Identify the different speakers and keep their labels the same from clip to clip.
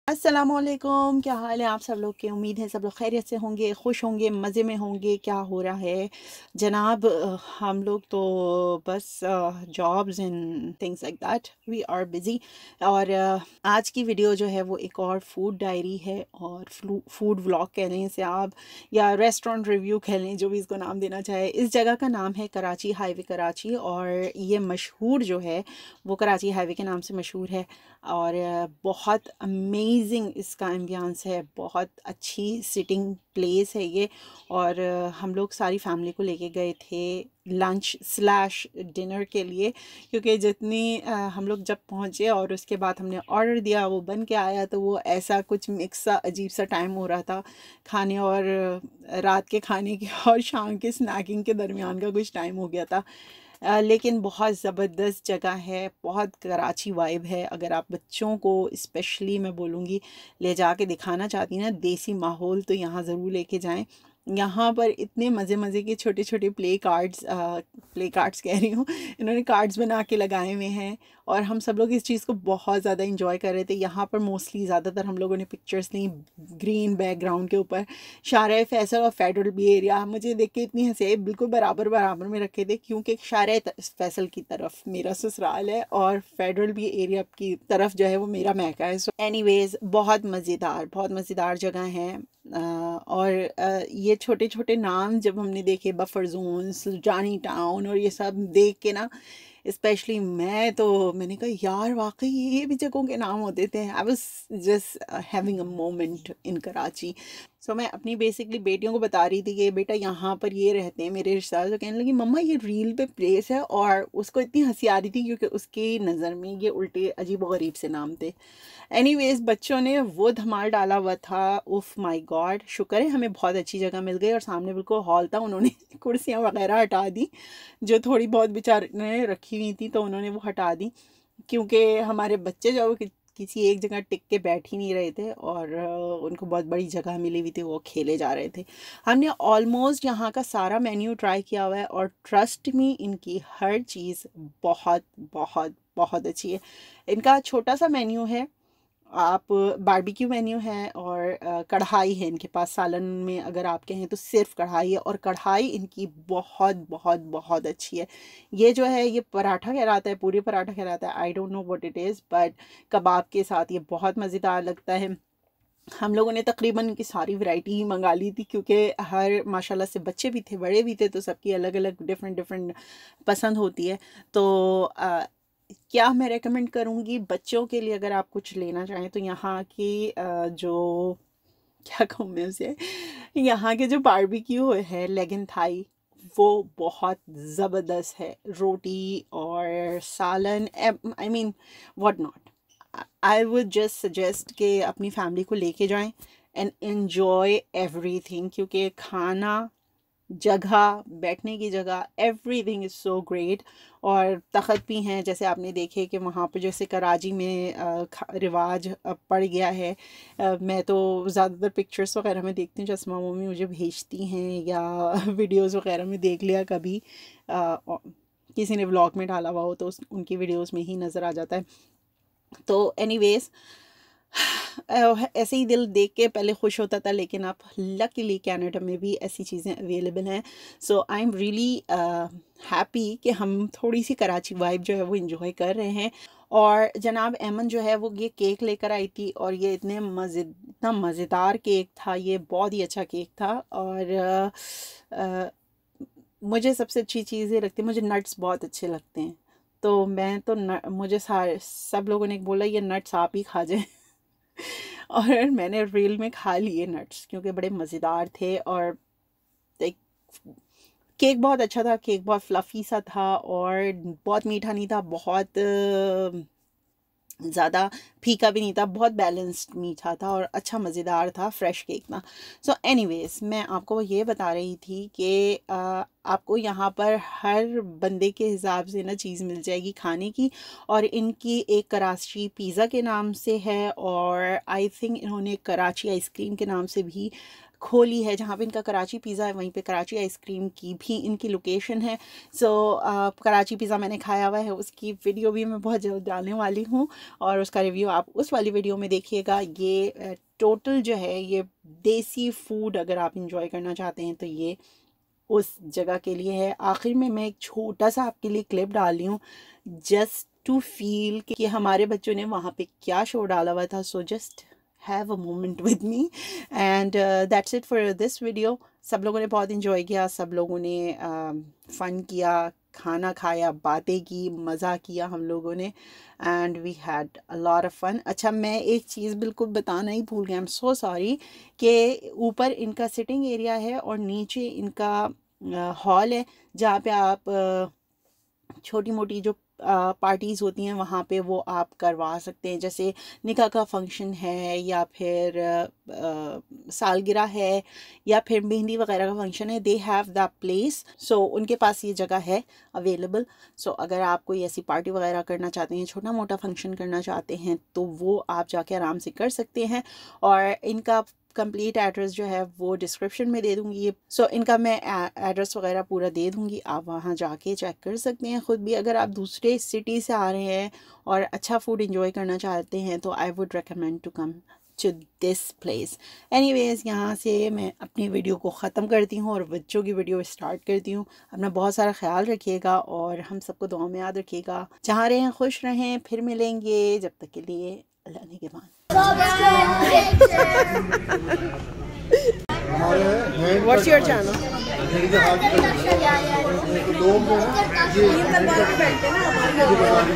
Speaker 1: अस्सलामुअलैकुम, क्या हाल है आप सब लोग के। उम्मीद है सब लोग खैरियत से होंगे, खुश होंगे, मज़े में होंगे। क्या हो रहा है जनाब? हम लोग तो बस jobs and things like that we are busy. और आज की वीडियो जो है वो एक और फूड डायरी है और फूड व्लॉग कह लें इसे आप, या रेस्टोरेंट रिव्यू कह लें, जो भी इसको नाम देना चाहे। इस जगह का नाम है कराची हाईवे कराची, और ये मशहूर जो है वो कराची हाईवे के नाम से मशहूर है। और बहुत अमेजिंग इसका एम्बियंस है, बहुत अच्छी सिटिंग प्लेस है ये। और हम लोग सारी फैमिली को लेके गए थे लंच स्लैश डिनर के लिए, क्योंकि जितनी हम लोग जब पहुँचे और उसके बाद हमने ऑर्डर दिया वो बन के आया, तो वो ऐसा कुछ मिक्स सा अजीब सा टाइम हो रहा था खाने और रात के खाने के और शाम के स्नैकिंग के दरमियान का कुछ टाइम हो गया था। लेकिन बहुत ज़बरदस्त जगह है, बहुत कराची वाइब है। अगर आप बच्चों को स्पेशली मैं बोलूँगी ले जाके दिखाना चाहती ना देसी माहौल, तो यहाँ ज़रूर लेके जाएं। यहाँ पर इतने मज़े मज़े के छोटे छोटे प्ले कार्ड्स कह रही हूँ, इन्होंने कार्ड्स बना के लगाए हुए हैं। और हम सब लोग इस चीज़ को बहुत ज़्यादा इंजॉय कर रहे थे। यहाँ पर मोस्टली ज़्यादातर हम लोगों ने पिक्चर्स ली ग्रीन बैकग्राउंड के ऊपर। शाहराह फैसल और फेडरल बी एरिया मुझे देख के इतनी हंसी आई, बिल्कुल बराबर बराबर में रखे थे, क्योंकि शाहराह फैसल की तरफ मेरा ससुराल है और फेडरल बी एरिया की तरफ जो है वो मेरा मैका है। सो एनीवेज बहुत मज़ेदार जगह है। और ये छोटे छोटे नाम जब हमने देखे, बफर जोन्स, जानी टाउन और ये सब देख के ना, स्पेशली मैंने कहा यार वाकई ये भी जगहों के नाम होते थे। I was just having a moment in Karachi. So मैं अपनी बेसिकली बेटियों को बता रही थी कि बेटा यहाँ पर ये रहते हैं मेरे रिश्तेदार। तो कहने लगी मम्मा ये रील पे प्लेस है, और उसको इतनी हंसी आ रही थी क्योंकि उसकी नज़र में ये उल्टे अजीब व गरीब से नाम थे। एनीवेज बच्चों ने वो धमाल डाला हुआ था, उफ माय गॉड। शुक्र है हमें बहुत अच्छी जगह मिल गई, और सामने बिल्कुल हॉल था। उन्होंने कुर्सियाँ वगैरह हटा दी, जो थोड़ी बहुत बेचारे ने रखी हुई थी, तो उन्होंने वो हटा दी, क्योंकि हमारे बच्चे जो किसी एक जगह टिक के बैठ ही नहीं रहे थे, और उनको बहुत बड़ी जगह मिली हुई थी, वो खेले जा रहे थे। हमने ऑलमोस्ट यहाँ का सारा मेन्यू ट्राई किया हुआ है, और ट्रस्ट मी इनकी हर चीज़ बहुत बहुत बहुत अच्छी है। इनका छोटा सा मेन्यू है, आप बारबेक्यू मेन्यू है, और कढ़ाई है इनके पास। सालन में अगर आप कहें तो सिर्फ कढ़ाई है, और कढ़ाई इनकी बहुत बहुत बहुत अच्छी है। ये जो है ये पराठा कहलाता है, पूरी पराठा कहलाता है, I don't know what it is, but kebab के साथ ये बहुत मज़ेदार लगता है। हम लोगों ने तकरीबन इनकी सारी वैरायटी ही मंगा ली थी, क्योंकि हर माशाल्लाह से बच्चे भी थे बड़े भी थे, तो सबकी अलग अलग डिफरेंट डिफरेंट पसंद होती है। तो क्या मैं रेकमेंड करूँगी बच्चों के लिए, अगर आप कुछ लेना चाहें तो यहाँ की जो क्या कहूँ मैं उसे, यहाँ के जो बारबेक्यू है लेगन थाई, वो बहुत ज़बरदस्त है। रोटी और सालन, I mean what not. I would just suggest कि अपनी फैमिली को लेके जाएं एंड एन्जॉय एवरीथिंग, क्योंकि खाना, जगह, बैठने की जगह, एवरीथिंग इज़ सो ग्रेट। और तख़त भी हैं, जैसे आपने देखे कि वहाँ पे जैसे कराची में रिवाज अब पड़ गया है। मैं तो ज़्यादातर पिक्चर्स वगैरह में देखती हूँ, चश्मा मम्मी मुझे भेजती हैं, या वीडियोस वगैरह में देख लिया कभी, किसी ने व्लॉग में डाला हुआ हो तो उनकी वीडियोस में ही नज़र आ जाता है। तो एनीवेज ऐसे ही दिल देख के पहले खुश होता था, लेकिन अब लकीली कनाडा में भी ऐसी चीज़ें अवेलेबल हैं। सो आई एम रियली हैप्पी कि हम थोड़ी सी कराची वाइब जो है वो इंजॉय कर रहे हैं। और जनाब एमन जो है वो ये केक लेकर आई थी, और ये इतना मज़ेदार केक था, ये बहुत ही अच्छा केक था। और मुझे सबसे अच्छी चीज़ ये लगती है, मुझे नट्स बहुत अच्छे लगते हैं। तो मैं तो मुझे सारे सब लोगों ने बोला ये नट्स आप ही खा जाए। और मैंने रील में खा लिए नट्स, क्योंकि बड़े मज़ेदार थे। और एक केक बहुत अच्छा था, केक बहुत फ्लफ़ी सा था, और बहुत मीठा नहीं था, बहुत ज़्यादा फीका भी नहीं था, बहुत बैलेंस्ड मीठा था, और अच्छा मज़ेदार था, फ्रेश केक था। सो एनीवेज मैं आपको ये बता रही थी कि आपको यहाँ पर हर बंदे के हिसाब से ना चीज़ मिल जाएगी खाने की। और इनकी एक कराची पिज़्ज़ा के नाम से है, और आई थिंक इन्होंने कराची आइसक्रीम के नाम से भी खोली है। जहाँ पे इनका कराची पिज़्ज़ा है वहीं पे कराची आइसक्रीम की भी इनकी लोकेशन है। सो कराची पिज़्ज़ा मैंने खाया हुआ है, उसकी वीडियो भी मैं बहुत जल्द डालने वाली हूँ, और उसका रिव्यू आप उस वाली वीडियो में देखिएगा। ये टोटल जो है ये देसी फूड अगर आप इंजॉय करना चाहते हैं तो ये उस जगह के लिए है। आखिर में मैं एक छोटा सा आपके लिए क्लिप डाल रही हूँ जस्ट टू फील कि हमारे बच्चों ने वहाँ पे क्या शो डाला हुआ था। So just have a moment with me and that's it for this video. सब लोगों ने बहुत इंजॉय किया, सब लोगों ने फ़न किया, खाना खाया, बातें की, मज़ा किया हम लोगों ने, and we had a lot of fun. अच्छा, मैं एक चीज़ बिल्कुल बताना ही भूल गया, आई एम सो सॉरी, कि ऊपर इनका सिटिंग एरिया है और नीचे इनका हॉल है जहाँ पे आप छोटी मोटी जो पार्टीज़ होती हैं वहाँ पे वो आप करवा सकते हैं। जैसे निकाह का फंक्शन है, या फिर सालगिरह है, या फिर मेहंदी वगैरह का फंक्शन है, दे हैव द प्लेस। सो उनके पास ये जगह है अवेलेबल। सो अगर आप कोई ऐसी पार्टी वगैरह करना चाहते हैं, छोटा मोटा फंक्शन करना चाहते हैं, तो वो आप जाके आराम से कर सकते हैं। और इनका कंप्लीट एड्रेस जो है वो डिस्क्रिप्शन में दे दूँगी। सो इनका मैं एड्रेस वगैरह पूरा दे दूँगी, आप वहाँ जाके चेक कर सकते हैं ख़ुद भी। अगर आप दूसरे सिटी से आ रहे हैं और अच्छा फूड इंजॉय करना चाहते हैं तो I would recommend to come to this place. Anyways, यहाँ से मैं अपनी वीडियो को ख़त्म करती हूँ और बच्चों की वीडियो स्टार्ट करती हूँ। अपना बहुत सारा ख्याल रखिएगा और हम सबको दुआ में याद रखिएगा। जहाँ रहें खुश रहें, फिर मिलेंगे, जब तक के लिए अल्लाह ने के मान।
Speaker 2: What's your channel?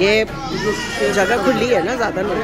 Speaker 2: ये जगह खुली है ना, ज़्यादा लोग